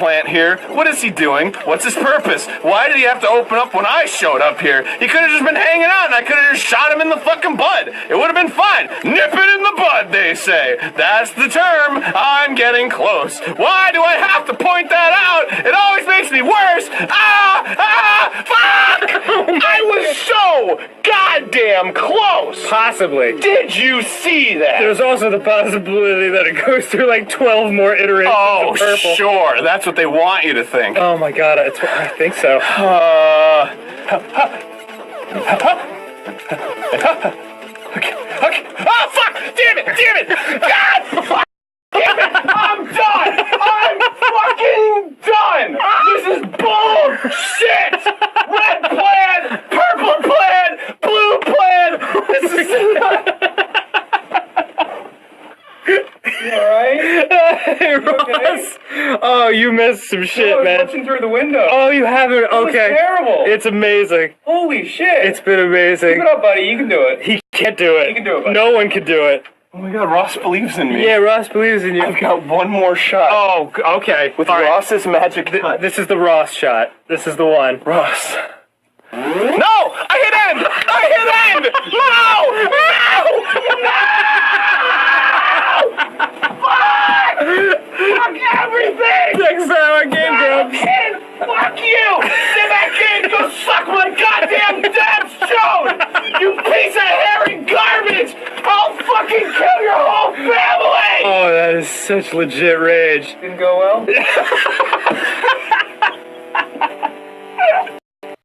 plant here? What is he doing? What's his purpose? Why did he have to open up when I showed up here? He could have just been hanging out and I could have just shot him in the fucking butt. It would have been fine. Nip it in the bud, they say. That's the term. I'm getting close. Why do I have to point that out? It always makes me worse. Fuck! I was so goddamn close. Possibly. Did you see that? There's also the possibility that it goes through like 12 more iterations of purple. Sure. That's what they want you to think. Oh my god, I think so. Okay. Oh, fuck! Damn it! God! Fuck! Damn it! I'm done! I'm fucking done! This is bullshit! Red plaid, purple plaid, blue plaid! This is not... You alright? Hey, Ross! Okay? Oh, you missed some shit, I was man. watching through the window. Oh, you haven't? It was Okay. terrible. It's amazing. Holy shit. It's been amazing. Keep it up, buddy. You can do it. He can't do it. You can do it, buddy. No one can do it. Oh my god, Ross believes in me. Yeah, Ross believes in you. I've got one more shot. Oh, okay. With All right. Ross's magic touch. This is the Ross shot. This is the one. Ross. No! I hit end! Fuck everything! Next time on Game Grumps. Kid, fuck you! Get back in! Go suck my goddamn dad's chode! You piece of hairy garbage! I'll fucking kill your whole family! Oh, that is such legit rage. Didn't go well?